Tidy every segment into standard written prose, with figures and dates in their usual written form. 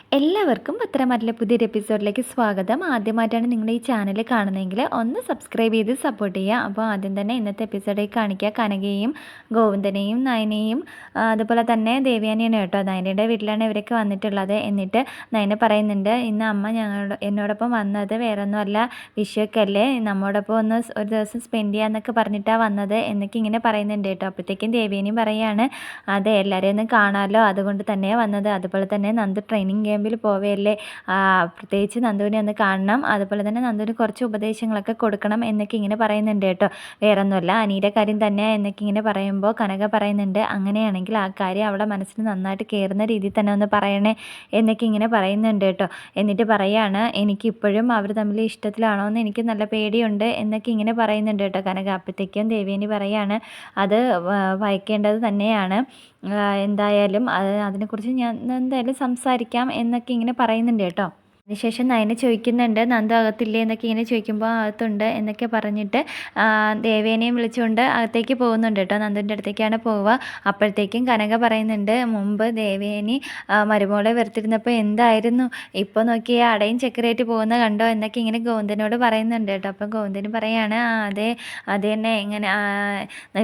എല്ലാവർക്കും പത്രമാറ്റിലെ പുതിയൊരു എപ്പിസോഡിലേക്ക് സ്വാഗതം. ആദ്യമായിട്ടാണ് നിങ്ങൾ ഈ ചാനൽ കാണുന്നതെങ്കിൽ ഒന്ന് സബ്സ്ക്രൈബ് ചെയ്ത് സപ്പോർട്ട് ചെയ്യുക. അപ്പോൾ ആദ്യം തന്നെ ഇന്നത്തെ എപ്പിസോഡിൽ കാണിക്കുക കനകയും ഗോവിന്ദനെയും നയനയും അതുപോലെ തന്നെ ദേവയാനിയാണ് കേട്ടോ. നയനയുടെ വീട്ടിലാണ് ഇവരൊക്കെ വന്നിട്ടുള്ളത്. എന്നിട്ട് നയന പറയുന്നുണ്ട്, ഇന്ന് അമ്മ എന്നോടൊപ്പം വന്നത് വേറെ ഒന്നുമല്ല, വിഷുവൊക്കെയല്ലേ, നമ്മോടൊപ്പം ഒന്ന് ഒരു ദിവസം സ്പെൻഡ് ചെയ്യാമെന്നൊക്കെ പറഞ്ഞിട്ടാണ് വന്നത് എന്നൊക്കെ ഇങ്ങനെ പറയുന്നുണ്ട് കേട്ടോ. അപ്പോഴത്തേക്കും ദേവയാനിയും പറയാണ്, അതെ എല്ലാവരെയും ഒന്ന് കാണാമല്ലോ, അതുകൊണ്ട് തന്നെയാണ് വന്നത്. അതുപോലെ തന്നെ നന്ദു ട്രെയിനിങ് ക്യാമ്പിൽ പോവുകയല്ലേ, പ്രത്യേകിച്ച് നന്ദുവിനെ ഒന്ന് കാണണം, അതുപോലെ തന്നെ നന്ദുവിന് കുറച്ച് ഉപദേശങ്ങളൊക്കെ കൊടുക്കണം എന്നൊക്കെ ഇങ്ങനെ പറയുന്നുണ്ട് കേട്ടോ. വേറൊന്നുമല്ല, അനിയുടെ കാര്യം തന്നെയാണ് എന്നൊക്കെ ഇങ്ങനെ പറയുമ്പോൾ കനക പറയുന്നുണ്ട്, അങ്ങനെയാണെങ്കിൽ ആ കാര്യം അവളെ മനസ്സിൽ നന്നായിട്ട് കയറുന്ന രീതിയിൽ തന്നെ ഒന്ന് പറയണേ എന്നൊക്കെ ഇങ്ങനെ പറയുന്നുണ്ട് കേട്ടോ. എന്നിട്ട് പറയാണ്, എനിക്കിപ്പോഴും അവർ തമ്മിൽ ഇഷ്ടത്തിലാണോ എന്ന് എനിക്ക് നല്ല പേടിയുണ്ട് എന്നൊക്കെ ഇങ്ങനെ പറയുന്നുണ്ട് കേട്ടോ കനക. അപ്പോഴത്തേക്കും ദേവേനി പറയാണ്, അത് വായിക്കേണ്ടത് തന്നെയാണ്, എന്തായാലും അതിനെക്കുറിച്ച് ഞാൻ എന്തായാലും സംസാരിക്കാം എന്നൊക്കെ ഇങ്ങനെ പറയുന്നുണ്ട് കേട്ടോ. അതിനുശേഷം നയന ചോദിക്കുന്നുണ്ട്, നന്ദു അകത്തില്ലേ എന്നൊക്കെ ഇങ്ങനെ ചോദിക്കുമ്പോൾ അകത്തുണ്ട് എന്നൊക്കെ പറഞ്ഞിട്ട് ദേവേനെയും വിളിച്ചുകൊണ്ട് അകത്തേക്ക് പോകുന്നുണ്ട് കേട്ടോ. നന്ദുവിൻ്റെ അടുത്തേക്കാണ് പോവുക. അപ്പോഴത്തേക്കും കനക പറയുന്നുണ്ട്, മുമ്പ് ദേവേനി മരുമോളെ വെറുത്തിരുന്നപ്പോൾ എന്തായിരുന്നു, ഇപ്പോൾ നോക്കി അടയും ചക്കരയായിട്ട് പോകുന്ന കണ്ടോ എന്നൊക്കെ ഇങ്ങനെ ഗോവിന്ദനോട് പറയുന്നുണ്ട് കേട്ടോ. അപ്പം ഗോവിന്ദന് പറയാണ്, അതെ അത് തന്നെ, ഇങ്ങനെ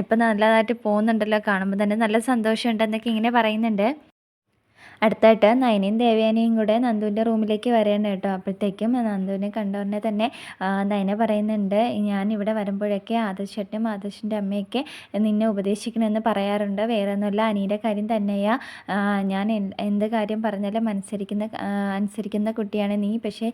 ഇപ്പം നല്ലതായിട്ട് പോകുന്നുണ്ടല്ലോ, കാണുമ്പോൾ തന്നെ നല്ല സന്തോഷമുണ്ട് എന്നൊക്കെ ഇങ്ങനെ പറയുന്നുണ്ട്. അടുത്തായിട്ട് നയനയും ദേവയാനിയും കൂടെ നന്ദുവിൻ്റെ റൂമിലേക്ക് വരികയാണ് കേട്ടോ. അപ്പോഴത്തേക്കും നന്ദുവിനെ കണ്ടവനെ തന്നെ നയന പറയുന്നുണ്ട്, ഞാൻ ഇവിടെ വരുമ്പോഴൊക്കെ ആദർശേട്ടനും ആദർശിൻ്റെ അമ്മയൊക്കെ നിന്നെ ഉപദേശിക്കണമെന്ന് പറയാറുണ്ട്, വേറെ ഒന്നുമില്ല, അനിയുടെ കാര്യം തന്നെയാ, ഞാൻ എന്ത് കാര്യം പറഞ്ഞാലും അനുസരിക്കുന്ന കുട്ടിയാണ് നീ, പക്ഷേ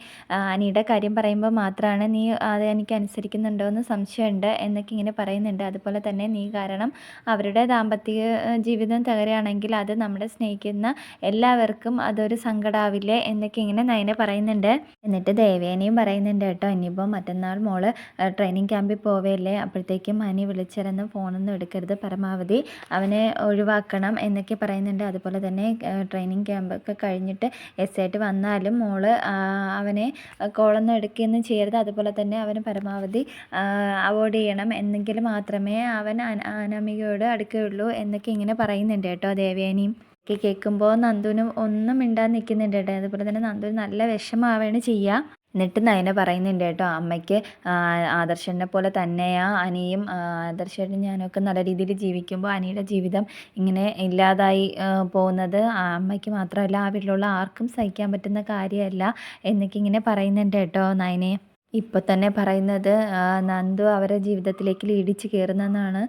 അനിയുടെ കാര്യം പറയുമ്പോൾ മാത്രമാണ് നീ അത് എനിക്ക് അനുസരിക്കുന്നുണ്ടോ എന്ന് സംശയമുണ്ട് എന്നൊക്കെ ഇങ്ങനെ പറയുന്നുണ്ട്. അതുപോലെ തന്നെ നീ കാരണം അവരുടെ ദാമ്പത്യ ജീവിതം തകരുകയാണെങ്കിൽ അത് നമ്മളെ സ്നേഹിക്കുന്ന എല്ലാവർക്കും അതൊരു സങ്കടമാവില്ലേ എന്നൊക്കെ ഇങ്ങനെ നയന പറയുന്നുണ്ട്. എന്നിട്ട് ദേവേനയും പറയുന്നുണ്ട് കേട്ടോ, ഇനിയിപ്പോൾ മറ്റന്നാൾ മോള് ട്രെയിനിങ് ക്യാമ്പിൽ പോവുകയല്ലേ, അപ്പോഴത്തേക്കും അനി വിളിച്ചിരുന്ന് ഫോണൊന്നും എടുക്കരുത്, പരമാവധി അവനെ ഒഴിവാക്കണം എന്നൊക്കെ പറയുന്നുണ്ട്. അതുപോലെ തന്നെ ട്രെയിനിങ് ക്യാമ്പൊക്കെ കഴിഞ്ഞിട്ട് ആയിട്ട് വന്നാലും മോള് അവനെ കോളൊന്നും എടുക്കുകയൊന്നും ചെയ്യരുത്, അതുപോലെ തന്നെ അവന് പരമാവധി അവോയ്ഡ് ചെയ്യണം, എന്നെങ്കിൽ മാത്രമേ അവൻ അനാമികയോട് അടുക്കുകയുള്ളൂ എന്നൊക്കെ ഇങ്ങനെ പറയുന്നുണ്ട് കേട്ടോ ദേവേനയും. കേൾക്കുമ്പോൾ നന്ദുവിനും ഒന്നും മിണ്ടാൻ നിൽക്കുന്നുണ്ട് കേട്ടോ. അതുപോലെ തന്നെ നന്ദുവിന് നല്ല വിഷമാവുകയാണ് ചെയ്യുക. എന്നിട്ട് നയന പറയുന്നുണ്ട് കേട്ടോ, അമ്മയ്ക്ക് ആദർശനെ പോലെ തന്നെയാ അനിയും, ആദർശനും ഞാനൊക്കെ നല്ല രീതിയിൽ ജീവിക്കുമ്പോൾ അനിയുടെ ജീവിതം ഇങ്ങനെ ഇല്ലാതായി പോകുന്നത് അമ്മയ്ക്ക് മാത്രമല്ല ആ വീട്ടിലുള്ള ആർക്കും സഹിക്കാൻ പറ്റുന്ന കാര്യമല്ല എന്നൊക്കെ ഇങ്ങനെ പറയുന്നുണ്ട് കേട്ടോ നയനെ. ഇപ്പോൾ തന്നെ പറയുന്നത് നന്ദു അവരുടെ ജീവിതത്തിലേക്ക് ഇടിച്ച് കയറുന്നെന്നാണ്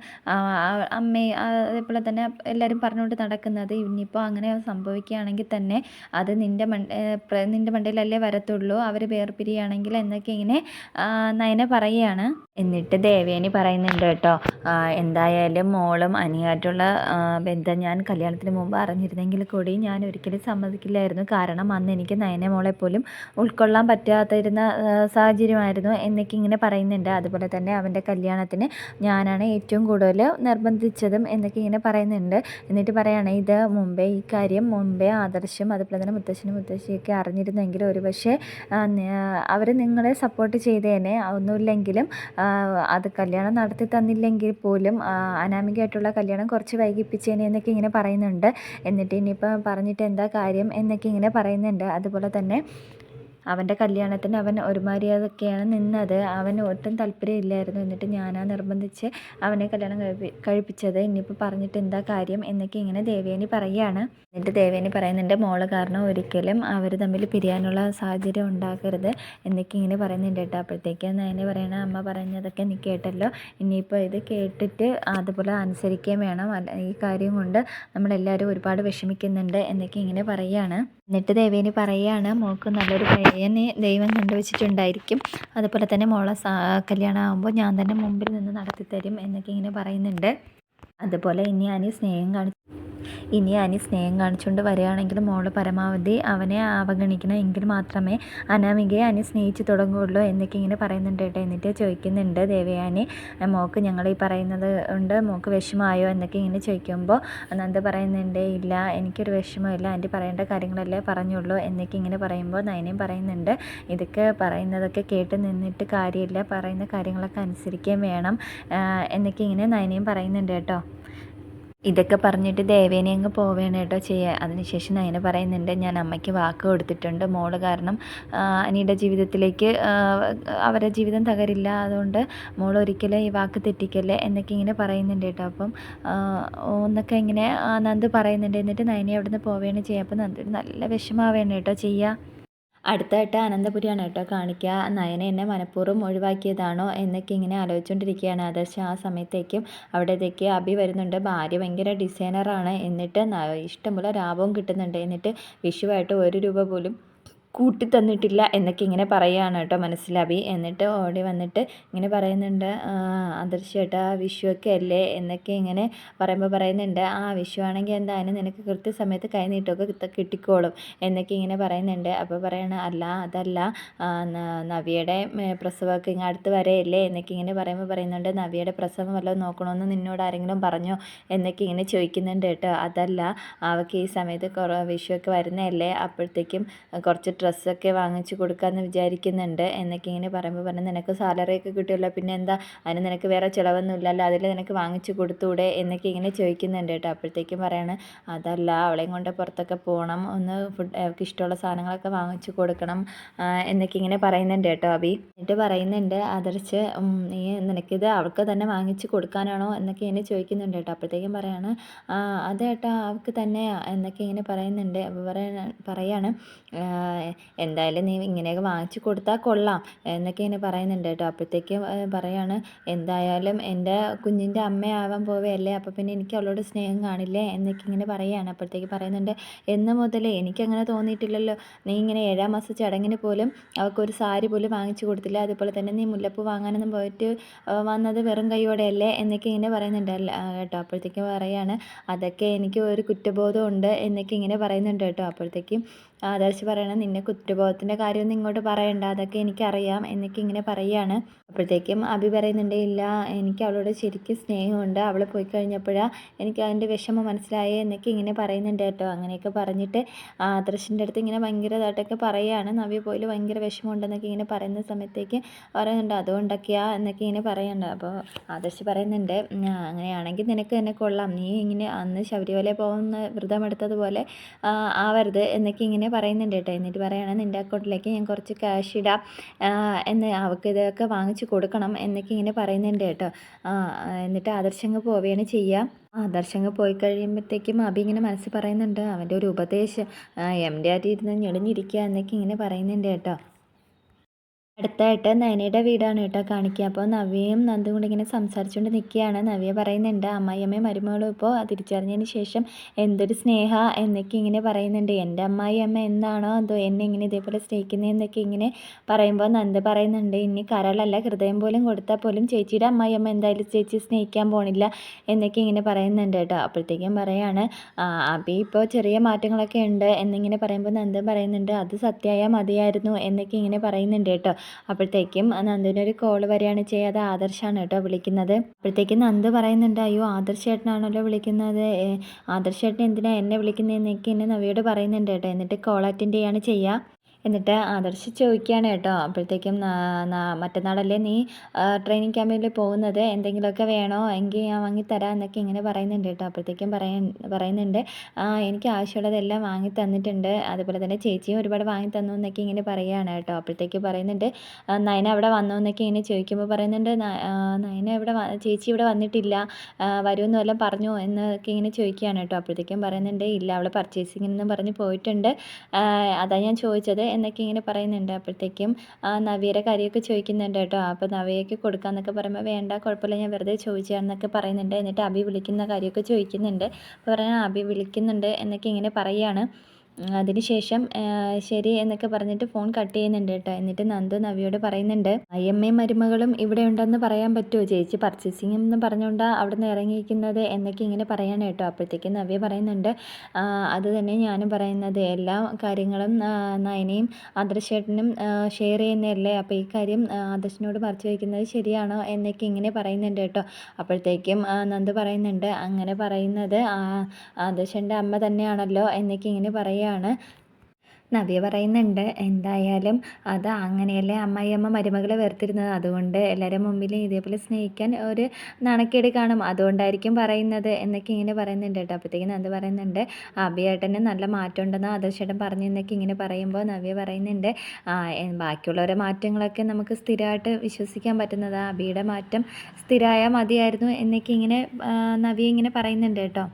അമ്മയെ അതേപോലെ തന്നെ എല്ലാവരും പറഞ്ഞുകൊണ്ട് നടക്കുന്നത്. ഇനിയിപ്പോൾ അങ്ങനെ സംഭവിക്കുകയാണെങ്കിൽ തന്നെ അത് നിൻ്റെ മണ്ടയിലല്ലേ വരത്തുള്ളൂ, അവർ വേർപിരിയുകയാണെങ്കിൽ എന്നൊക്കെ ഇങ്ങനെ നയന പറയുകയാണ്. എന്നിട്ട് ദേവേനി പറയുന്നുണ്ട് കേട്ടോ, എന്തായാലും മോളും അനിയായിട്ടുള്ള ബന്ധം ഞാൻ കല്യാണത്തിന് മുമ്പ് അറിഞ്ഞിരുന്നെങ്കിൽ കൂടി ഞാൻ ഒരിക്കലും സമ്മതിക്കില്ലായിരുന്നു, കാരണം അന്ന് എനിക്ക് നയന മോളെ പോലും ഉൾക്കൊള്ളാൻ പറ്റാതിരുന്ന സാഹചര്യമായിരുന്നു എന്നൊക്കെ ഇങ്ങനെ പറയുന്നുണ്ട്. അതുപോലെ തന്നെ അവൻ്റെ കല്യാണത്തിന് ഞാനാണ് ഏറ്റവും കൂടുതൽ നിർബന്ധിച്ചതും എന്നൊക്കെ ഇങ്ങനെ പറയുന്നുണ്ട്. എന്നിട്ട് പറയുകയാണ്, ഇത് മുമ്പേ ഈ കാര്യം മുമ്പേ ആദർശം അതുപോലെ തന്നെ മുത്തശ്ശനും മുത്തശ്ശിയൊക്കെ അറിഞ്ഞിരുന്നെങ്കിൽ ഒരുപക്ഷെ അവർ നിങ്ങളെ സപ്പോർട്ട് ചെയ്തേനെ, ഒന്നുമില്ലെങ്കിലും അത് കല്യാണം നടത്തി തന്നില്ലെങ്കിൽ പോലും അനാമികയായിട്ടുള്ള കല്യാണം കുറച്ച് വൈകിപ്പിച്ചേനെ എന്നൊക്കെ ഇങ്ങനെ പറയുന്നുണ്ട്. എന്നിട്ട് ഇനിയിപ്പോൾ പറഞ്ഞിട്ട് എന്താ കാര്യം എന്നൊക്കെ ഇങ്ങനെ പറയുന്നുണ്ട്. അതുപോലെ തന്നെ അവൻ്റെ കല്യാണത്തിന് അവൻ ഒരുമാതിരിയൊക്കെയാണ് നിന്നത്, അവന് ഒട്ടും താല്പര്യമില്ലായിരുന്നു, എന്നിട്ട് ഞാനാ നിർബന്ധിച്ച് അവനെ കല്യാണം കഴിപ്പിച്ചത്, ഇനിയിപ്പോൾ പറഞ്ഞിട്ട് എന്താ കാര്യം എന്നൊക്കെ ഇങ്ങനെ ദേവേനി പറയുകയാണ്. എന്നിട്ട് ദേവേനി പറയുന്നുണ്ട്, മോള് കാരണം ഒരിക്കലും അവർ തമ്മിൽ പിരിയാനുള്ള സാഹചര്യം ഉണ്ടാക്കരുത് എന്നൊക്കെ ഇങ്ങനെ പറയുന്നുണ്ട് കേട്ടോ. അപ്പോഴത്തേക്ക് നയനെ പറയണ, അമ്മ പറഞ്ഞതൊക്കെ നീ കേട്ടല്ലോ, ഇനിയിപ്പോൾ ഇത് കേട്ടിട്ട് അതുപോലെ അനുസരിക്കുകയും വേണം, ഈ കാര്യം കൊണ്ട് നമ്മളെല്ലാവരും ഒരുപാട് വിഷമിക്കുന്നുണ്ട് എന്നൊക്കെ ഇങ്ങനെ പറയുകയാണ്. എന്നിട്ട് ദേവേനി പറയുകയാണ്, മോൾക്ക് നല്ലൊരു പയ്യനെ ദൈവം കണ്ടുവച്ചിട്ടുണ്ടായിരിക്കും, അതുപോലെ തന്നെ മോളെ കല്യാണം ആകുമ്പോൾ ഞാൻ തന്നെ മുമ്പിൽ നിന്ന് നടത്തിത്തരും എന്നൊക്കെ ഇങ്ങനെ പറയുന്നുണ്ട്. അതുപോലെ ഇനി അനി സ്നേഹം കാണിച്ചുകൊണ്ട് വരികയാണെങ്കിൽ മോള് പരമാവധി അവനെ അവഗണിക്കണം, എങ്കിൽ മാത്രമേ അനാമികയെ അനി സ്നേഹിച്ച് തുടങ്ങുകയുള്ളൂ എന്നൊക്കെ ഇങ്ങനെ പറയുന്നുണ്ട് കേട്ടോ. എന്നിട്ട് ചോദിക്കുന്നുണ്ട് ദേവയാനി, മോൾക്ക് ഞങ്ങൾ ഈ പറയുന്നത് ഉണ്ട് മോൾക്ക് വിഷമമായോ എന്നൊക്കെ ഇങ്ങനെ ചോദിക്കുമ്പോൾ നന്ദ പറയുന്നുണ്ട്, ഇല്ല എനിക്കൊരു വിഷമമില്ല, ആൻറ്റി പറയേണ്ട കാര്യങ്ങളല്ലേ പറഞ്ഞുള്ളൂ എന്നൊക്കെ ഇങ്ങനെ പറയുമ്പോൾ നയനയും പറയുന്നുണ്ട്, ഇതൊക്കെ പറയുന്നതൊക്കെ കേട്ട് നിന്നിട്ട് കാര്യമില്ല, പറയുന്ന കാര്യങ്ങളൊക്കെ അനുസരിക്കുകയും വേണം എന്നൊക്കെ ഇങ്ങനെ നയനയും പറയുന്നുണ്ട് കേട്ടോ. ഇതൊക്കെ പറഞ്ഞിട്ട് ദേവേനെ അങ്ങ് പോവേണ് കേട്ടോ ചെയ്യുക. അതിനുശേഷം നയന പറയുന്നുണ്ട്, ഞാൻ അമ്മയ്ക്ക് വാക്ക് കൊടുത്തിട്ടുണ്ട്, മോള് കാരണം അനിയുടെ ജീവിതത്തിലേക്ക് അവരുടെ ജീവിതം തകരില്ല, അതുകൊണ്ട് മോൾ ഒരിക്കലും ഈ വാക്ക് തെറ്റിക്കല്ലേ എന്നൊക്കെ ഇങ്ങനെ പറയുന്നുണ്ട് കേട്ടോ. അപ്പം ഒന്നൊക്കെ ഇങ്ങനെ നന്ദു പറയുന്നുണ്ട്. എന്നിട്ട് നയനെ അവിടെ നിന്ന് പോവുകയാണ് ചെയ്യുക. അപ്പം നന്ദു നല്ല വിഷമാവുകയാണ് കേട്ടോ ചെയ്യുക. അടുത്തായിട്ട് അനന്തപുരിയാണ് കേട്ടോ കാണിക്കുക. നയന എന്നെ മനഃപൂർവ്വം ഒഴിവാക്കിയതാണോ എന്നൊക്കെ ഇങ്ങനെ ആലോചിച്ചുകൊണ്ടിരിക്കുകയാണ് ആദർശ്. ആ സമയത്തേക്കും അവിടത്തേക്ക് അഭി വരുന്നുണ്ട്. ഭാര്യ ഭയങ്കര ഡിസൈനറാണ്, എന്നിട്ട് ഇഷ്ടംപോലെ ലാഭവും കിട്ടുന്നുണ്ട്, എന്നിട്ട് വിഷുവായിട്ട് 1 രൂപ പോലും കൂട്ടി തന്നിട്ടില്ല എന്നൊക്കെ ഇങ്ങനെ പറയുകയാണ് കേട്ടോ മനസ്സിലാവി. എന്നിട്ട് ഓടി വന്നിട്ട് ഇങ്ങനെ പറയുന്നുണ്ട്, ആദർശ് ചേട്ടാ വിഷുവൊക്കെ അല്ലേ എന്നൊക്കെ ഇങ്ങനെ പറയുന്നുണ്ട്. വിഷു ആണെങ്കിൽ എന്തായാലും നിനക്ക് കൃത്യസമയത്ത് കൈ നീട്ടമൊക്കെ കിട്ടിക്കോളും എന്നൊക്കെ ഇങ്ങനെ പറയുന്നുണ്ട്. അപ്പോൾ അല്ല അതല്ല, നവ്യയുടെ പ്രസവമൊക്കെ ഇങ്ങനെ അടുത്ത് വരെയല്ലേ എന്നൊക്കെ ഇങ്ങനെ പറയുന്നുണ്ട്. നവ്യയുടെ പ്രസവം വല്ലതും നോക്കണമെന്ന് നിന്നോട് ആരെങ്കിലും പറഞ്ഞോ എന്നൊക്കെ ഇങ്ങനെ ചോദിക്കുന്നുണ്ട് കേട്ടോ. അതല്ല, അവൾക്ക് ഈ സമയത്ത് വിഷുവൊക്കെ വരുന്നതല്ലേ, അപ്പോഴത്തേക്കും കുറച്ച് ഡ്രസ്സൊക്കെ വാങ്ങിച്ച് കൊടുക്കാമെന്ന് വിചാരിക്കുന്നുണ്ട് എന്നൊക്കെ ഇങ്ങനെ പറയുമ്പോൾ നിനക്ക് സാലറിയൊക്കെ കിട്ടുമല്ലോ, പിന്നെ എന്താ അതിന് നിനക്ക് വേറെ ചിലവൊന്നുമില്ലല്ലോ, അതിൽ നിനക്ക് വാങ്ങിച്ച് കൊടുത്തൂടെ എന്നൊക്കെ ഇങ്ങനെ ചോദിക്കുന്നുണ്ട് കേട്ടോ. അപ്പോഴത്തേക്കും അതല്ല, അവളെയും കൊണ്ട് പുറത്തൊക്കെ പോകണം, ഒന്ന് അവൾക്ക് ഇഷ്ടമുള്ള സാധനങ്ങളൊക്കെ വാങ്ങിച്ച് കൊടുക്കണം എന്നൊക്കെ ഇങ്ങനെ പറയുന്നുണ്ട് കേട്ടോ അഭി. എന്നിട്ട് പറയുന്നുണ്ട്, ആദർശ് നീ നിനക്കിത് അവൾക്ക് തന്നെ വാങ്ങിച്ച് കൊടുക്കാനാണോ എന്നൊക്കെ ഇങ്ങനെ ചോദിക്കുന്നുണ്ട് കേട്ടോ. അപ്പോഴത്തേക്കും അതേട്ടാ അവൾക്ക് തന്നെയാ എന്നൊക്കെ ഇങ്ങനെ പറയുന്നുണ്ട്. അപ്പോൾ പറയാണ് എന്തായാലും നീ ഇങ്ങനെയൊക്കെ വാങ്ങിച്ചു കൊടുത്താൽ കൊള്ളാം എന്നൊക്കെ ഇങ്ങനെ പറയുന്നുണ്ട് കേട്ടോ. അപ്പോഴത്തേക്കും എന്തായാലും എൻ്റെ കുഞ്ഞിൻ്റെ അമ്മയാവാൻ പോവുകയല്ലേ, അപ്പോൾ പിന്നെ എനിക്ക് അവളോട് സ്നേഹം കാണില്ലേ എന്നൊക്കെ ഇങ്ങനെ പറയുകയാണ്. അപ്പോഴത്തേക്ക് പറയുന്നുണ്ട്, എന്ന് മുതലേ എനിക്കങ്ങനെ തോന്നിയിട്ടില്ലല്ലോ, നീ ഇങ്ങനെ 7ാം മാസ ചടങ്ങിന് പോലും അവൾക്കൊരു സാരി പോലും വാങ്ങിച്ചു കൊടുത്തില്ല, അതുപോലെ തന്നെ നീ മുല്ലപ്പൂ വാങ്ങാനൊന്നും പോയിട്ട് വന്നത് വെറും കൈയോടെയല്ലേ എന്നൊക്കെ ഇങ്ങനെ പറയുന്നുണ്ട് കേട്ടോ. അപ്പോഴത്തേക്കും അതൊക്കെ എനിക്ക് ഒരു കുറ്റബോധമുണ്ട് എന്നൊക്കെ ഇങ്ങനെ പറയുന്നുണ്ട് കേട്ടോ. അപ്പോഴത്തേക്കും ആദർശ് നിന്നെ കുറ്റബോധത്തിൻ്റെ കാര്യമൊന്നും ഇങ്ങോട്ട് പറയണ്ട, അതൊക്കെ എനിക്കറിയാം എന്നൊക്കെ ഇങ്ങനെ പറയുകയാണ്. അപ്പോഴത്തേക്കും അഭി പറയുന്നുണ്ട്, ഇല്ല എനിക്ക് അവളോട് ശരിക്കും സ്നേഹമുണ്ട്, അവൾ പോയി കഴിഞ്ഞപ്പോഴാണ് എനിക്ക് അതിൻ്റെ വിഷമം മനസ്സിലായേ എന്നൊക്കെ ഇങ്ങനെ പറയുന്നുണ്ട് കേട്ടോ. അങ്ങനെയൊക്കെ പറഞ്ഞിട്ട് ആദർശിൻ്റെ അടുത്ത് ഇങ്ങനെ ഭയങ്കരമായിട്ടൊക്കെ പറയുകയാണ്, നവ്യ പോയിൽ ഭയങ്കര വിഷമമുണ്ടെന്നൊക്കെ ഇങ്ങനെ പറയുന്ന സമയത്തേക്ക് പറയുന്നുണ്ട്, അതുകൊണ്ടൊക്കെയാ എന്നൊക്കെ ഇങ്ങനെ പറയുന്നുണ്ട്. അപ്പോൾ ആദർശ് പറയുന്നുണ്ട്, അങ്ങനെയാണെങ്കിൽ നിനക്ക് തന്നെ കൊള്ളാം, നീ ഇങ്ങനെ അന്ന് ശബരിമല പോകുന്ന വ്രതമെടുത്തതുപോലെ ആവരുത് എന്നൊക്കെ ഇങ്ങനെ പറയുന്നുണ്ട് കേട്ടോ. എന്നിട്ട് നിൻ്റെ അക്കൗണ്ടിലേക്ക് ഞാൻ കുറച്ച് ക്യാഷ് ഇടാം എന്ന്, അവൾക്ക് ഇതൊക്കെ വാങ്ങിച്ച് കൊടുക്കണം എന്നൊക്കെ ഇങ്ങനെ പറയുന്നുണ്ട് കേട്ടോ. എന്നിട്ട് ആദർശങ്ങ് പോവുകയാണ് ചെയ്യുക. ആദർശങ്ങ് പോയി കഴിയുമ്പോഴത്തേക്കും അഭി ഇങ്ങനെ മനസ്സിൽ പറയുന്നുണ്ട്, അവൻ്റെ ഒരു ഉപദേശം എം.ഡി ആയിട്ട് ഞെളിഞ്ഞിരിക്കുക എന്നൊക്കെ ഇങ്ങനെ പറയുന്നുണ്ട് കേട്ടോ. അടുത്തായിട്ട് നയനയുടെ വീടാണ് കേട്ടോ കാണിക്കുക. അപ്പോൾ നവ്യയും നന്ദും കൂടി ഇങ്ങനെ സംസാരിച്ചുകൊണ്ട് നിൽക്കുകയാണ്. നവ്യ പറയുന്നുണ്ട്, അമ്മായിയമ്മയും മരുമകളും ഇപ്പോൾ തിരിച്ചറിഞ്ഞതിന് ശേഷം എന്തൊരു സ്നേഹ എന്നൊക്കെ ഇങ്ങനെ പറയുന്നുണ്ട്. എൻ്റെ അമ്മായിയമ്മ എന്താണോ എന്തോ എന്നെ ഇങ്ങനെ ഇതേപോലെ സ്നേഹിക്കുന്നതെന്നൊക്കെ ഇങ്ങനെ പറയുമ്പോൾ നന്ദ പറയുന്നുണ്ട്, ഇനി കരളല്ല ഹൃദയം പോലും കൊടുത്താൽ പോലും ചേച്ചിയുടെ അമ്മായിയമ്മ എന്തായാലും ചേച്ചി സ്നേഹിക്കാൻ പോണില്ല എന്നൊക്കെ ഇങ്ങനെ പറയുന്നുണ്ട് കേട്ടോ. അപ്പോഴത്തേക്കും അഭി ഇപ്പോൾ ചെറിയ മാറ്റങ്ങളൊക്കെ ഉണ്ട് എന്നിങ്ങനെ പറയുമ്പോൾ നന്ദ പറയുന്നുണ്ട്, അത് സത്യമായ മതിയായിരുന്നു എന്നൊക്കെ ഇങ്ങനെ പറയുന്നുണ്ട് കേട്ടോ. അപ്പോഴത്തേക്കും നന്ദുവിനൊരു കോൾ വരികയാണ് ചെയ്യുക. അത് ആദർശാണ് കേട്ടോ വിളിക്കുന്നത്. അപ്പോഴത്തേക്കും നന്ദു പറയുന്നുണ്ട്, അയ്യോ ആദർശ് ചേട്ടനാണല്ലോ വിളിക്കുന്നത്, ആദർശ് ചേട്ടൻ എന്തിനാണ് എന്നെ വിളിക്കുന്നതെന്നൊക്കെ എന്നെ നവ്യയോട് പറയുന്നുണ്ട് കേട്ടോ. എന്നിട്ട് കോൾ അറ്റൻഡ് ചെയ്യാണ് ചെയ്യുക. എന്നിട്ട് ആദർശ് ചോദിക്കുകയാണ് കേട്ടോ. അപ്പോഴത്തേക്കും മറ്റന്നാളല്ലേ നീ ട്രെയിനിങ് ക്യാമ്പിൽ പോകുന്നത്, എന്തെങ്കിലുമൊക്കെ വേണോ എങ്കിൽ ഞാൻ വാങ്ങിത്തരാം എന്നൊക്കെ ഇങ്ങനെ പറയുന്നുണ്ട് കേട്ടോ. അപ്പോഴത്തേക്കും പറയുന്നുണ്ട്, എനിക്ക് ആവശ്യമുള്ളതെല്ലാം വാങ്ങി തന്നിട്ടുണ്ട്, അതുപോലെ തന്നെ ചേച്ചിയും ഒരുപാട് വാങ്ങി തന്നു എന്നൊക്കെ ഇങ്ങനെ പറയുകയാണ് കേട്ടോ. അപ്പോഴത്തേക്ക് പറയുന്നുണ്ട്, നയന അവിടെ വന്നു എന്നൊക്കെ ഇങ്ങനെ ചോദിക്കുമ്പോൾ പറയുന്നുണ്ട്, നയന ചേച്ചി ഇവിടെ വന്നിട്ടില്ല, വരുമെന്ന് വല്ലതും പറഞ്ഞു എന്നൊക്കെ ഇങ്ങനെ ചോദിക്കുകയാണ് കേട്ടോ. അപ്പോഴത്തേക്കും പറയുന്നുണ്ട്, ഇല്ല അവൾ പർച്ചേസിങ്ങിനെന്നും പറഞ്ഞ് പോയിട്ടുണ്ട്, അതാണ് ഞാൻ ചോദിച്ചത് എന്നൊക്കെ ഇങ്ങനെ പറയുന്നുണ്ട്. അപ്പോഴത്തേക്കും നവ്യയുടെ കാര്യമൊക്കെ ചോദിക്കുന്നുണ്ട് കേട്ടോ. അപ്പോൾ നവ്യയ്ക്ക് കൊടുക്കാമെന്നൊക്കെ പറയുമ്പോൾ വേണ്ട കുഴപ്പമില്ല ഞാൻ വെറുതെ ചോദിച്ചാന്നൊക്കെ പറയുന്നുണ്ട്. എന്നിട്ട് അഭി വിളിക്കുന്ന കാര്യമൊക്കെ ചോദിക്കുന്നുണ്ട്. അപ്പോൾ അഭി വിളിക്കുന്നുണ്ട് എന്നൊക്കെ ഇങ്ങനെ പറയുകയാണ്. അതിനുശേഷം ശരി എന്നൊക്കെ പറഞ്ഞിട്ട് ഫോൺ കട്ട് ചെയ്യുന്നുണ്ട് കേട്ടോ. എന്നിട്ട് നന്ദു നവ്യയോട് പറയുന്നുണ്ട്, അയ്യമ്മയും മരുമകളും ഇവിടെ ഉണ്ടെന്ന് പറയാൻ പറ്റുമോ, ചേച്ചി പർച്ചേസിംഗ് എന്ന് പറഞ്ഞുകൊണ്ടാണ് അവിടെ നിന്ന് ഇറങ്ങിയിരിക്കുന്നത് എന്നൊക്കെ ഇങ്ങനെ പറയാണ് കേട്ടോ. അപ്പോഴത്തേക്കും നവ്യ പറയുന്നുണ്ട്, അത് തന്നെ ഞാനും പറയുന്നത്, എല്ലാ കാര്യങ്ങളും നയനയും ആദർശേട്ടനും ഷെയർ ചെയ്യുന്നതല്ലേ, അപ്പോൾ ഈ കാര്യം ആദർശിനോട് മറച്ചു വയ്ക്കുന്നത് ശരിയാണോ എന്നൊക്കെ ഇങ്ങനെ പറയുന്നുണ്ട് കേട്ടോ. അപ്പോഴത്തേക്കും നന്ദു പറയുന്നുണ്ട്, അങ്ങനെ പറയുന്നത് ആദർശൻ്റെ അമ്മ തന്നെയാണല്ലോ എന്നൊക്കെ ഇങ്ങനെ പറയുക. നവ്യ പറയുന്നുണ്ട്, എന്തായാലും അത് അങ്ങനെയല്ലേ അമ്മായിയമ്മ മരുമകളെ വേർതിരുന്നത്. അതുകൊണ്ട് എല്ലാവരുടെ മുമ്പിലും ഇതേപോലെ സ്നേഹിക്കാൻ ഒരു നാണക്കേട് കാണും. അതുകൊണ്ടായിരിക്കും പറയുന്നത് എന്നൊക്കെ ഇങ്ങനെ പറയുന്നുണ്ട് കേട്ടോ. അപ്പോഴത്തേക്കും നന്ദ പറയുന്നുണ്ട്, അഭിയേട്ടന് നല്ല മാറ്റം ഉണ്ടെന്ന് ആദർശേട്ടൻ പറഞ്ഞു എന്നൊക്കെ ഇങ്ങനെ പറയുമ്പോൾ നവ്യ പറയുന്നുണ്ട്, ബാക്കിയുള്ളവരുടെ മാറ്റങ്ങളൊക്കെ നമുക്ക് സ്ഥിരമായിട്ട് വിശ്വസിക്കാൻ പറ്റുന്നതാ. അഭിയുടെ മാറ്റം സ്ഥിരമായാൽ മതിയായിരുന്നു എന്നൊക്കെ ഇങ്ങനെ നവ്യ ഇങ്ങനെ പറയുന്നുണ്ട് കേട്ടോ.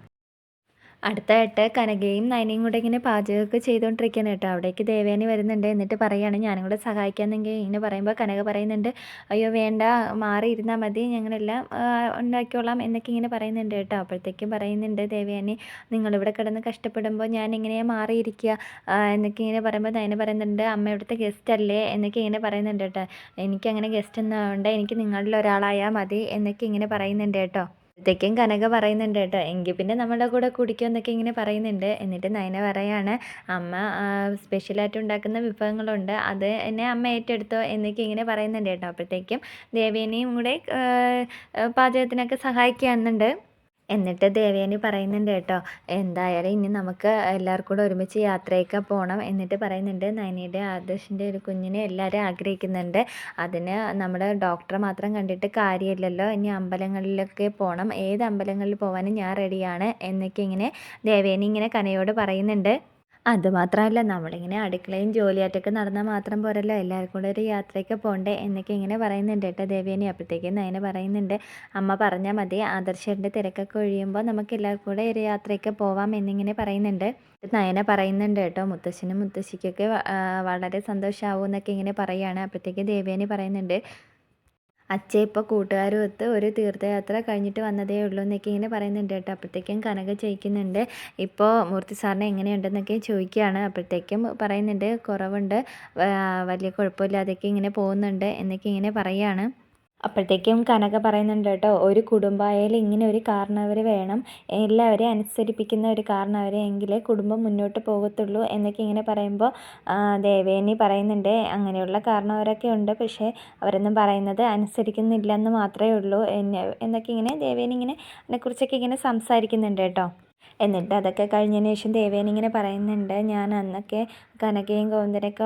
അടുത്തായിട്ട് കനകയും നയനയും കൂടെ ഇങ്ങനെ പാചകമൊക്കെ ചെയ്തുകൊണ്ടിരിക്കുകയാണ് കേട്ടോ. അവിടേക്ക് ദേവയാനി വരുന്നുണ്ട്. എന്നിട്ട് പറയാണ്, ഞാനും കൂടെ സഹായിക്കാമെന്നെങ്കിൽ ഇങ്ങനെ പറയുമ്പോൾ കനക പറയുന്നുണ്ട്, അയ്യോ വേണ്ട, മാറിയിരുന്നാൽ മതി, ഞങ്ങളെല്ലാം ഉണ്ടാക്കിക്കോളാം എന്നൊക്കെ ഇങ്ങനെ പറയുന്നുണ്ട് കേട്ടോ. അപ്പോഴത്തേക്കും പറയുന്നുണ്ട് ദേവയാനി, നിങ്ങളിവിടെ കിടന്ന് കഷ്ടപ്പെടുമ്പോൾ ഞാൻ ഇങ്ങനെ മാറിയിരിക്കുക എന്നൊക്കെ ഇങ്ങനെ പറയുമ്പോൾ നയന പറയുന്നുണ്ട്, അമ്മ ഇവിടുത്തെ ഗസ്റ്റ് അല്ലേ എന്നൊക്കെ ഇങ്ങനെ പറയുന്നുണ്ട് കേട്ടോ. എനിക്കങ്ങനെ ഗസ്റ്റ് ഒന്നും ആവണ്ട, എനിക്ക് നിങ്ങളിൽ ഒരാളായാൽ മതി എന്നൊക്കെ ഇങ്ങനെ പറയുന്നുണ്ട് കേട്ടോ. അപ്പോഴത്തേക്കും കനക പറയുന്നുണ്ട് കേട്ടോ, എങ്കിൽ പിന്നെ നമ്മുടെ കൂടെ കുടിക്കും എന്നൊക്കെ ഇങ്ങനെ പറയുന്നുണ്ട്. എന്നിട്ട് നയന പറയാണ്, അമ്മ സ്പെഷ്യലായിട്ട് ഉണ്ടാക്കുന്ന വിഭവങ്ങളുണ്ട്, അത് എന്നെ അമ്മ ഏറ്റെടുത്തോ എന്നൊക്കെ ഇങ്ങനെ പറയുന്നുണ്ട് കേട്ടോ. അപ്പോഴത്തേക്കും ദേവേനെയും കൂടെ പാചകത്തിനൊക്കെ സഹായിക്കുന്നുണ്ട്. എന്നിട്ട് ദേവയാനി പറയുന്നുണ്ട് കേട്ടോ, എന്തായാലും ഇനി നമുക്ക് എല്ലാവർക്കും കൂടെ ഒരുമിച്ച് യാത്രയൊക്കെ പോകണം. എന്നിട്ട് പറയുന്നുണ്ട്, നയനയുടെ ആദർശിൻ്റെ ഒരു കുഞ്ഞിനെ എല്ലാവരും ആഗ്രഹിക്കുന്നുണ്ട്. അതിന് നമ്മുടെ ഡോക്ടറെ മാത്രം കണ്ടിട്ട് കാര്യമില്ലല്ലോ, ഇനി അമ്പലങ്ങളിലൊക്കെ പോകണം, ഏത് അമ്പലങ്ങളിൽ പോകാനും ഞാൻ റെഡിയാണ് എന്നൊക്കെ ഇങ്ങനെ ദേവയാനി ഇങ്ങനെ കനയോട് പറയുന്നുണ്ട്. അതുമാത്രമല്ല, നമ്മളിങ്ങനെ അടുക്കളയും ജോലിയായിട്ടൊക്കെ നടന്നാൽ മാത്രം പോരല്ലോ, എല്ലാവർക്കും കൂടെ ഒരു യാത്രയൊക്കെ പോകണ്ടേ എന്നൊക്കെ ഇങ്ങനെ പറയുന്നുണ്ട് കേട്ടോ ദേവേനി. അപ്പോഴത്തേക്കും നയന പറയുന്നുണ്ട്, അമ്മ പറഞ്ഞാൽ മതി, ആദർശൻ്റെ തിരക്കൊക്കെ ഒഴിയുമ്പോൾ നമുക്ക് എല്ലാവർക്കും കൂടെ ഒരു യാത്രയൊക്കെ പോവാം എന്നിങ്ങനെ പറയുന്നുണ്ട്. നയന പറയുന്നുണ്ട് കേട്ടോ, മുത്തശ്ശനും മുത്തശ്ശിക്കൊക്കെ വളരെ സന്തോഷമാവും എന്നൊക്കെ ഇങ്ങനെ പറയുകയാണ്. അപ്പോഴത്തേക്ക് ദേവേനി പറയുന്നുണ്ട്, അച്ഛൻ ഇപ്പോൾ കൂട്ടുകാരുമൊത്ത് ഒരു തീർത്ഥയാത്ര കഴിഞ്ഞിട്ട് വന്നതേ ഉള്ളൂ എന്നൊക്കെ ഇങ്ങനെ പറയുന്നുണ്ട് കേട്ടോ. അപ്പോഴത്തേക്കും കനക ചോദിക്കുന്നുണ്ട്, ഇപ്പോൾ മൂർത്തി സാറിന് എങ്ങനെയുണ്ടെന്നൊക്കെ ചോദിക്കുകയാണ്. അപ്പോഴത്തേക്കും പറയുന്നുണ്ട്, കുറവുണ്ട്, വലിയ കുഴപ്പമില്ലാതെയൊക്കെ ഇങ്ങനെ പോകുന്നുണ്ട് എന്നൊക്കെ ഇങ്ങനെ പറയുകയാണ്. അപ്പോഴത്തേക്കും കനക പറയുന്നുണ്ട് കേട്ടോ, ഒരു കുടുംബമായാലും ഇങ്ങനെ ഒരു കാരണവർ വേണം, എല്ലാവരെയും അനുസരിപ്പിക്കുന്ന ഒരു കാരണവർ, എങ്കിലേ കുടുംബം മുന്നോട്ട് പോകത്തുള്ളൂ എന്നൊക്കെ ഇങ്ങനെ പറയുമ്പോൾ ദേവേനി പറയുന്നുണ്ട്, അങ്ങനെയുള്ള കാരണവരൊക്കെ ഉണ്ട്, പക്ഷേ അവരൊന്നും പറയുന്നത് അനുസരിക്കുന്നില്ലെന്ന് മാത്രമേ ഉള്ളൂ എന്നൊക്കെ ഇങ്ങനെ ദേവേനി ഇങ്ങനെ അതിനെക്കുറിച്ചൊക്കെ ഇങ്ങനെ സംസാരിക്കുന്നുണ്ട് കേട്ടോ. എന്നിട്ട് അതൊക്കെ കഴിഞ്ഞതിന് ശേഷം ദേവേനി ഇങ്ങനെ പറയുന്നുണ്ട്, ഞാൻ അന്നൊക്കെ കനകയും ഗോവിന്ദനൊക്കെ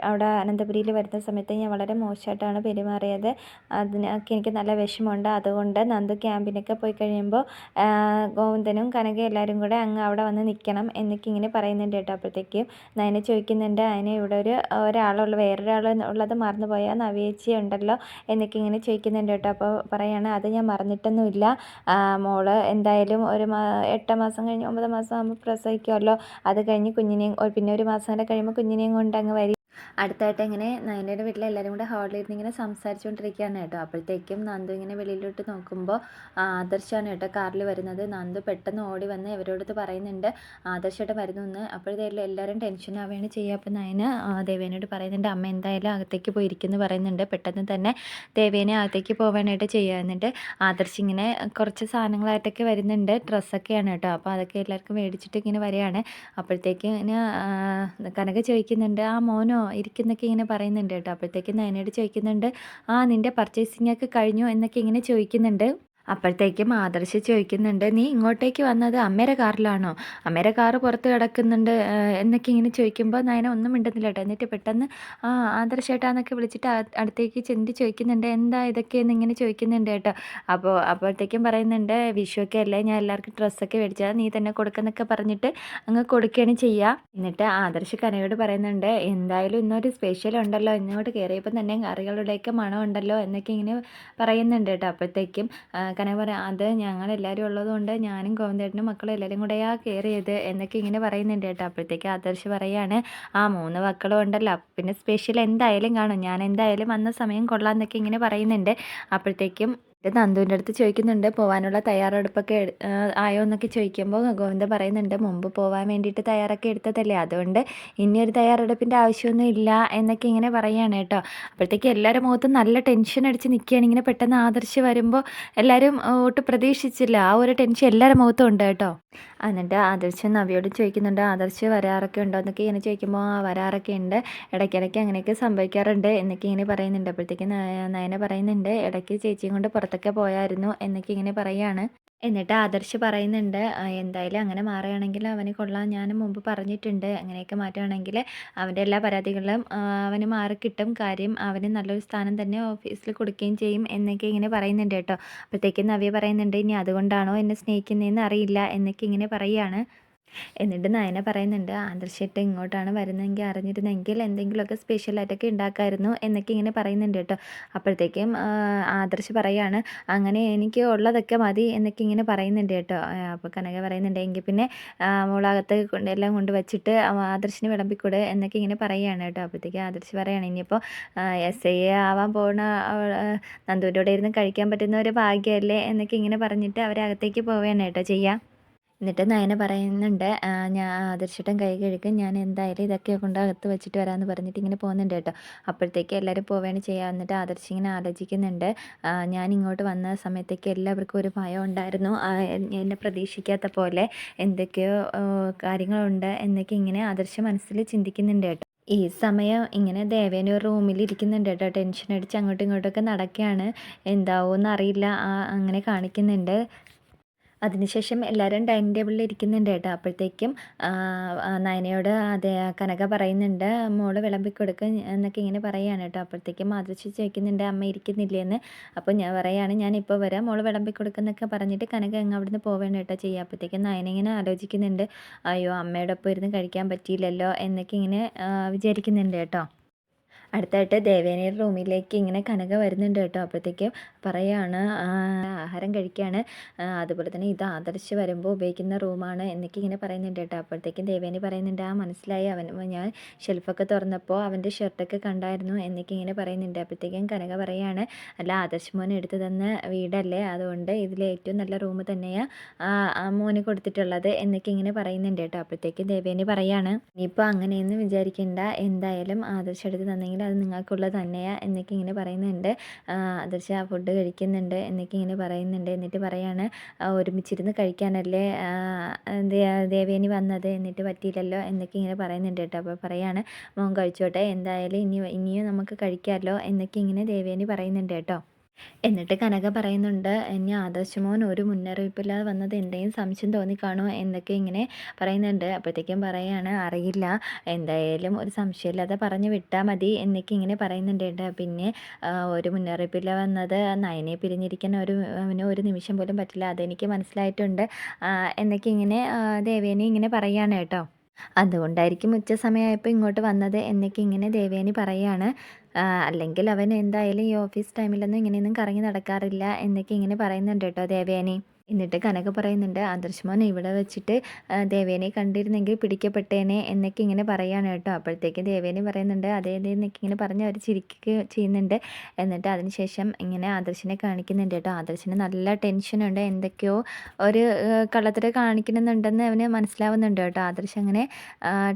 അവിടെ അനന്തപുരിയിൽ വരുന്ന സമയത്ത് ഞാൻ വളരെ മോശമായിട്ടാണ് പെരുമാറിയത്, അതിനൊക്കെ എനിക്ക് നല്ല വിഷമമുണ്ട്. അതുകൊണ്ട് നന്ദു ക്യാമ്പിനൊക്കെ പോയി കഴിയുമ്പോൾ ഗോവിന്ദനും കനകയും എല്ലാവരും കൂടെ അങ്ങ് അവിടെ വന്ന് നിൽക്കണം എന്നൊക്കെ ഇങ്ങനെ പറയുന്നുണ്ട് കേട്ടോ. അപ്പോഴത്തേക്കും നയന ചോദിക്കുന്നുണ്ട്, അതിന് ഇവിടെ ഒരാളുള്ള വേറൊരാൾ ഉള്ളത് മറന്നു പോയാൽ നവേച്ചി ഉണ്ടല്ലോ എന്നൊക്കെ ഇങ്ങനെ ചോദിക്കുന്നുണ്ട് കേട്ടോ. അപ്പോൾ പറയാണ്, അത് ഞാൻ മറന്നിട്ടൊന്നുമില്ല, മോള് എന്തായാലും 8 മാസം കഴിഞ്ഞ് 9 മാസം ആകുമ്പോൾ പ്രസവിക്കുമല്ലോ, അത് കഴിഞ്ഞ് കുഞ്ഞിനെയും പിന്നെ ഒരു മാസം കൂടെ കഴിയുമ്പോൾ കുഞ്ഞിനെയും കൊണ്ട് അങ്ങ് വരും. അടുത്തായിട്ട് ഇങ്ങനെ നയനയുടെ വീട്ടിൽ എല്ലാവരും കൂടെ ഹാളിലിരുന്ന് ഇങ്ങനെ സംസാരിച്ചുകൊണ്ടിരിക്കുകയാണ് കേട്ടോ. അപ്പോഴത്തേക്കും നന്ദു ഇങ്ങനെ വെളിയിലോട്ട് നോക്കുമ്പോൾ ആദർശാണ് കേട്ടോ കാറിൽ വരുന്നത്. നന്ദു പെട്ടെന്ന് ഓടി വന്ന് ഇവരോടത്ത് പറയുന്നുണ്ട്, ആദർശമായിട്ട് വരുന്നു എന്ന്. അപ്പോഴത്തേക്കും എല്ലാവരും ടെൻഷൻ ആവുകയാണ് ചെയ്യുക. അപ്പോൾ നയന ദേവേനോട് പറയുന്നുണ്ട്, അമ്മ എന്തായാലും അകത്തേക്ക് പോയിരിക്കുന്നു പറയുന്നുണ്ട്. പെട്ടെന്ന് തന്നെ ദേവേനെ അകത്തേക്ക് പോകാനായിട്ട് ചെയ്യുക. എന്നിട്ട് ആദർശ് ഇങ്ങനെ കുറച്ച് സാധനങ്ങളായിട്ടൊക്കെ വരുന്നുണ്ട്, ഡ്രസ്സൊക്കെയാണ് കേട്ടോ. അപ്പോൾ അതൊക്കെ എല്ലാവർക്കും മേടിച്ചിട്ട് ഇങ്ങനെ വരികയാണ്. അപ്പോഴത്തേക്കും ഇങ്ങനെ കനക ചോദിക്കുന്നുണ്ട്, ആ മോനോ ഇരിക്കുന്നൊക്കെ ഇങ്ങനെ പറയുന്നുണ്ട് കേട്ടോ. അപ്പോഴത്തേക്കും നയനയോട് ചോദിക്കുന്നുണ്ട്, നിൻ്റെ പർച്ചേസിംഗ് ഒക്കെ കഴിഞ്ഞു എന്നൊക്കെ ഇങ്ങനെ ചോദിക്കുന്നുണ്ട്. അപ്പോഴത്തേക്കും ആദർശ് ചോദിക്കുന്നുണ്ട്, നീ ഇങ്ങോട്ടേക്ക് വന്നത് അമ്മയുടെ കാറിലാണോ, അമ്മയുടെ കാറ് പുറത്ത് കിടക്കുന്നുണ്ട് എന്നൊക്കെ ഇങ്ങനെ ചോദിക്കുമ്പോൾ നയന ഒന്നും മിണ്ടുന്നില്ല കേട്ടോ. എന്നിട്ട് പെട്ടെന്ന് ആദർശേട്ടാന്നൊക്കെ വിളിച്ചിട്ട് അടുത്തേക്ക് ചെന്ന് ചോദിക്കുന്നുണ്ട്, എന്താ ഇതൊക്കെയെന്ന് ഇങ്ങനെ ചോദിക്കുന്നുണ്ട് കേട്ടോ. അപ്പോഴത്തേക്കും പറയുന്നുണ്ട്, വിഷുവൊക്കെ അല്ലേ, ഞാൻ എല്ലാവർക്കും ഡ്രസ്സൊക്കെ മേടിച്ചാൽ നീ തന്നെ കൊടുക്കുന്നൊക്കെ പറഞ്ഞിട്ട് അങ്ങ് കൊടുക്കുകയാണ് ചെയ്യുക. എന്നിട്ട് ആദർശ് കനയോട് പറയുന്നുണ്ട്, എന്തായാലും ഇന്നൊരു സ്പെഷ്യൽ ഉണ്ടല്ലോ, ഇങ്ങോട്ട് കയറിയപ്പോൾ തന്നെ കറികളുടെയൊക്കെ മണം ഉണ്ടല്ലോ എന്നൊക്കെ ഇങ്ങനെ പറയുന്നുണ്ട് കേട്ടോ. അപ്പോഴത്തേക്കും കനക പറയാം, അത് ഞങ്ങളെല്ലാവരും ഉള്ളതുകൊണ്ട് ഞാനും ഗോവിന്ദേട്ടനും മക്കളും എല്ലാവരും കൂടെയാണ് കയറിയത് എന്നൊക്കെ ഇങ്ങനെ പറയുന്നുണ്ട് കേട്ടോ. അപ്പോഴത്തേക്ക് ആദർശ് പറയാണ്, 3 മക്കളും ഉണ്ടല്ലോ, പിന്നെ സ്പെഷ്യൽ എന്തായാലും കാണും, ഞാൻ എന്തായാലും വന്ന സമയം കൊള്ളാമെന്നൊക്കെ ഇങ്ങനെ പറയുന്നുണ്ട്. അപ്പോഴത്തേക്കും നന്ദുവിൻ്റെ അടുത്ത് ചോദിക്കുന്നുണ്ട്, പോകാനുള്ള തയ്യാറെടുപ്പൊക്കെ ആയോ എന്നൊക്കെ ചോദിക്കുമ്പോൾ ഗോവിന്ദ പറയുന്നുണ്ട്, മുമ്പ് പോകാൻ വേണ്ടിയിട്ട് തയ്യാറൊക്കെ എടുത്തതല്ലേ, അതുകൊണ്ട് ഇനിയൊരു തയ്യാറെടുപ്പിൻ്റെ ആവശ്യമൊന്നും ഇല്ല എന്നൊക്കെ ഇങ്ങനെ പറയുകയാണ് കേട്ടോ. അപ്പോഴത്തേക്ക് എല്ലാവരും മുഖത്തും നല്ല ടെൻഷൻ അടിച്ച് നിൽക്കുകയാണ്. ഇങ്ങനെ പെട്ടെന്ന് ആദർശ് വരുമ്പോൾ എല്ലാവരും ഒട്ടും പ്രതീക്ഷിച്ചില്ല, ആ ഒരു ടെൻഷൻ എല്ലാവരും മുഖത്തും ഉണ്ട് കേട്ടോ. എന്നിട്ട് ആദർശ് നവിയോട് ചോദിക്കുന്നുണ്ട്, ആദർശ് വരാറൊക്കെ ഉണ്ടോ എന്നൊക്കെ ഇങ്ങനെ ചോദിക്കുമ്പോൾ വരാറൊക്കെ ഉണ്ട്, ഇടയ്ക്കിടയ്ക്ക് അങ്ങനെയൊക്കെ സംഭവിക്കാറുണ്ട് എന്നൊക്കെ ഇങ്ങനെ പറയുന്നുണ്ട്. അപ്പോഴത്തേക്ക് നയന പറയുന്നുണ്ട്, ഇടയ്ക്ക് ചേച്ചിയും കൊണ്ട് പുറത്തൊക്കെ പോയായിരുന്നു എന്നൊക്കെ ഇങ്ങനെ പറയുകയാണ്. എന്നിട്ട് ആദർശ് പറയുന്നുണ്ട്, എന്തായാലും അങ്ങനെ മാറുകയാണെങ്കിൽ അവന് കൊള്ളാം. ഞാൻ മുമ്പ് പറഞ്ഞിട്ടുണ്ട് അങ്ങനെയൊക്കെ മാറ്റുകയാണെങ്കിൽ അവൻ്റെ എല്ലാ പരാതികളും അവന് മാറിക്കിട്ടും. കാര്യം അവന് നല്ലൊരു സ്ഥാനം തന്നെ ഓഫീസിൽ കൊടുക്കുകയും ചെയ്യും എന്നൊക്കെ ഇങ്ങനെ പറയുന്നുണ്ട് കേട്ടോ. അപ്പോഴത്തേക്കും നവ്യ പറയുന്നുണ്ട്, ഇനി അതുകൊണ്ടാണോ എന്നെ സ്നേഹിക്കുന്നതെന്ന് അറിയില്ല എന്നൊക്കെ ഇങ്ങനെ പറയുകയാണ്. എന്നിട്ട് നയന പറയുന്നുണ്ട്, ആദർശേട്ടൻ ഇങ്ങോട്ടാണ് വരുന്നതെങ്കിൽ അറിഞ്ഞിരുന്നെങ്കിൽ എന്തെങ്കിലുമൊക്കെ സ്പെഷ്യലായിട്ടൊക്കെ ഉണ്ടാക്കാമായിരുന്നു എന്നൊക്കെ ഇങ്ങനെ പറയുന്നുണ്ട് കേട്ടോ. അപ്പോഴത്തേക്കും ആദർശ് പറയാണ്, അങ്ങനെ എനിക്ക് ഉള്ളതൊക്കെ മതി എന്നൊക്കെ ഇങ്ങനെ പറയുന്നുണ്ട് കേട്ടോ. അപ്പോൾ കനക പറയുന്നുണ്ട്, എങ്കിൽ പിന്നെ മോളകത്ത് എല്ലാം കൊണ്ട് വെച്ചിട്ട് ആദർശിന് വിളമ്പിക്കൂടെ എന്നൊക്കെ ഇങ്ങനെ പറയുകയാണ് കേട്ടോ. അപ്പോഴത്തേക്കും ആദർശ് പറയുകയാണ്, ഇനിയിപ്പോൾ SI ആവാൻ പോണ നന്ദുവിൻ്റെ കൂടെ ഇരുന്ന് കഴിക്കാൻ പറ്റുന്ന ഒരു ഭാഗ്യമല്ലേ എന്നൊക്കെ ഇങ്ങനെ പറഞ്ഞിട്ട് അവരകത്തേക്ക് പോവുകയാണ് കേട്ടോ ചെയ്യുക. എന്നിട്ട് നയന പറയുന്നുണ്ട്, ഞാൻ ആദർശേട്ടൻ കൈ കഴുകും, ഞാൻ എന്തായാലും ഇതൊക്കെ കൊണ്ട് അകത്ത് വെച്ചിട്ട് വരാമെന്ന് പറഞ്ഞിട്ട് ഇങ്ങനെ പോകുന്നുണ്ട് കേട്ടോ. അപ്പോഴത്തേക്ക് എല്ലാവരും പോവുകയാണ് ചെയ്യുക. എന്നിട്ട് ആദർശ് ഇങ്ങനെ ആലോചിക്കുന്നുണ്ട്, ഞാൻ ഇങ്ങോട്ട് വന്ന സമയത്തേക്ക് എല്ലാവർക്കും ഒരു ഭയം ഉണ്ടായിരുന്നു, എന്നെ പ്രതീക്ഷിക്കാത്ത പോലെ എന്തൊക്കെയോ കാര്യങ്ങളുണ്ട് എന്നൊക്കെ ഇങ്ങനെ ആദർശ് മനസ്സിൽ ചിന്തിക്കുന്നുണ്ട് കേട്ടോ. ഈ സമയം ഇങ്ങനെ ദേവേന ഒരു റൂമിൽ ഇരിക്കുന്നുണ്ട് കേട്ടോ. ടെൻഷൻ അടിച്ച് അങ്ങോട്ടും ഇങ്ങോട്ടൊക്കെ നടക്കുകയാണ്. എന്താവുമെന്ന് അറിയില്ല, അങ്ങനെ കാണിക്കുന്നുണ്ട്. അതിനുശേഷം എല്ലാവരും ഡൈനിങ് ടേബിളിൽ ഇരിക്കുന്നുണ്ട് കേട്ടോ. അപ്പോഴത്തേക്കും നയനയോട് അതെ കനക പറയുന്നുണ്ട്, മോള് വിളമ്പിക്കൊടുക്കും എന്നൊക്കെ ഇങ്ങനെ പറയുകയാണ് കേട്ടോ. അപ്പോഴത്തേക്കും മാതൃശ്ശി ചോദിക്കുന്നുണ്ട്, അമ്മ ഇരിക്കുന്നില്ലേന്ന്. അപ്പോൾ ഞാൻ പറയുകയാണ്, ഞാൻ ഇപ്പോൾ വരാം, മോള് വിളമ്പിക്കൊടുക്കുന്നൊക്കെ പറഞ്ഞിട്ട് കനക അങ്ങ് അവിടുന്ന് പോവേണ്ട കേട്ടോ ചെയ്യുക. അപ്പോഴത്തേക്കും നയന ഇങ്ങനെ ആലോചിക്കുന്നുണ്ട്, അയ്യോ അമ്മയുടെ ഒപ്പം ഇരുന്ന് കഴിക്കാൻ പറ്റിയില്ലല്ലോ എന്നൊക്കെ ഇങ്ങനെ വിചാരിക്കുന്നുണ്ട് കേട്ടോ. അടുത്തായിട്ട് ദേവേനയുടെ റൂമിലേക്ക് ഇങ്ങനെ കനക വരുന്നുണ്ട് കേട്ടോ. അപ്പോഴത്തേക്കും പറയാണ്, ആഹാരം കഴിക്കുകയാണ്, അതുപോലെ തന്നെ ഇത് ആദർശ് വരുമ്പോൾ ഉപയോഗിക്കുന്ന റൂമാണ് എന്നൊക്കെ ഇങ്ങനെ പറയുന്നുണ്ട് കേട്ടോ. അപ്പോഴത്തേക്കും ദേവേനി പറയുന്നുണ്ട്, മനസ്സിലായി, ഞാൻ ഷെൽഫൊക്കെ തുറന്നപ്പോൾ അവൻ്റെ ഷർട്ടൊക്കെ കണ്ടായിരുന്നു എന്നൊക്കെ ഇങ്ങനെ പറയുന്നുണ്ട്. അപ്പോഴത്തേക്കും കനക പറയാണ്, അല്ല ആദർശ് മോൻ എടുത്തു തന്ന വീടല്ലേ, അതുകൊണ്ട് ഇതിലെ ഏറ്റവും നല്ല റൂം തന്നെയാണ് മോന് കൊടുത്തിട്ടുള്ളത് എന്നൊക്കെ ഇങ്ങനെ പറയുന്നുണ്ട് കേട്ടോ. അപ്പോഴത്തേക്കും ദേവേനി പറയാണ്, ഇനിയിപ്പോൾ അങ്ങനെയൊന്നും വിചാരിക്കേണ്ട, എന്തായാലും ആദർശ് എടുത്ത് തന്നെങ്കിൽ അത് നിങ്ങൾക്കുള്ളത് തന്നെയാണ് എന്നൊക്കെ ഇങ്ങനെ പറയുന്നുണ്ട്. ആദർശ് ആ ഫുഡ് കഴിക്കുന്നുണ്ട് എന്നൊക്കെ ഇങ്ങനെ പറയുന്നുണ്ട്. എന്നിട്ട് പറയാണ്, ഒരുമിച്ചിരുന്ന് കഴിക്കാനല്ലേ ദേവേനി വന്നത്, എന്നിട്ട് പറ്റിയില്ലല്ലോ എന്നൊക്കെ ഇങ്ങനെ പറയുന്നുണ്ട് കേട്ടോ. അപ്പോൾ പറയാണ്, മോൻ കഴിച്ചോട്ടെ, എന്തായാലും ഇനിയും നമുക്ക് കഴിക്കാമല്ലോ എന്നൊക്കെ ഇങ്ങനെ ദേവേനി പറയുന്നുണ്ട് കേട്ടോ. എന്നിട്ട് കനക പറയുന്നുണ്ട്, ഇനി ആദർശ് മോൻ ഒരു മുന്നറിയിപ്പില്ലാതെ വന്നത് എന്തെങ്കിലും സംശയം തോന്നിക്കാണോ എന്നൊക്കെ ഇങ്ങനെ പറയുന്നുണ്ട്. അപ്പോഴത്തേക്കും പറയാണ്, അറിയില്ല, എന്തായാലും ഒരു സംശയമില്ലാതെ പറഞ്ഞു വിട്ടാൽ മതി എന്നൊക്കെ ഇങ്ങനെ പറയുന്നുണ്ട് കേട്ടോ. പിന്നെ ഒരു മുന്നറിയിപ്പില്ല വന്നത് നയനെ പിരിഞ്ഞിരിക്കാൻ അവന് ഒരു നിമിഷം പോലും പറ്റില്ല, അതെനിക്ക് മനസ്സിലായിട്ടുണ്ട് എന്നൊക്കെ ഇങ്ങനെ ദേവേനി ഇങ്ങനെ പറയുകയാണ് കേട്ടോ. അതുകൊണ്ടായിരിക്കും ഉച്ച സമയമായപ്പോൾ ഇങ്ങോട്ട് വന്നത് എന്നൊക്കെ ഇങ്ങനെ ദേവയാനി പറയാണ്. അല്ലെങ്കിൽ അവൻ എന്തായാലും ഈ ഓഫീസ് ടൈമിലൊന്നും ഇങ്ങനെയൊന്നും കറങ്ങി നടക്കാറില്ല എന്നൊക്കെ ഇങ്ങനെ പറയുന്നുണ്ട് കേട്ടോ ദേവയാനി. എന്നിട്ട് കനക പറയുന്നുണ്ട്, ആദർശ് മോൻ ഇവിടെ വെച്ചിട്ട് ദേവേനെ കണ്ടിരുന്നെങ്കിൽ പിടിക്കപ്പെട്ടേനെ എന്നൊക്കെ ഇങ്ങനെ പറയാണ് കേട്ടോ. അപ്പോഴത്തേക്ക് ദേവേനി പറയുന്നുണ്ട്, അതേ എന്നൊക്കെ ഇങ്ങനെ പറഞ്ഞ് അവർ ചിരിക്കുക ചെയ്യുന്നുണ്ട്. എന്നിട്ട് അതിനുശേഷം ഇങ്ങനെ ആദർശിനെ കാണിക്കുന്നുണ്ട് കേട്ടോ. ആദർശിന് നല്ല ടെൻഷനുണ്ട്, എന്തൊക്കെയോ ഒരു കള്ളത്തര കാണിക്കുന്നുണ്ടെന്ന് അവന് മനസ്സിലാവുന്നുണ്ട് കേട്ടോ. ആദർശ് അങ്ങനെ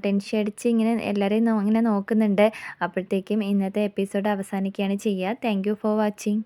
ടെൻഷൻ അടിച്ച് ഇങ്ങനെ എല്ലാവരെയും ഇങ്ങനെ നോക്കുന്നുണ്ട്. അപ്പോഴത്തേക്കും ഇന്നത്തെ എപ്പിസോഡ് അവസാനിക്കുകയാണ് ചെയ്യുക. Thank you for watching.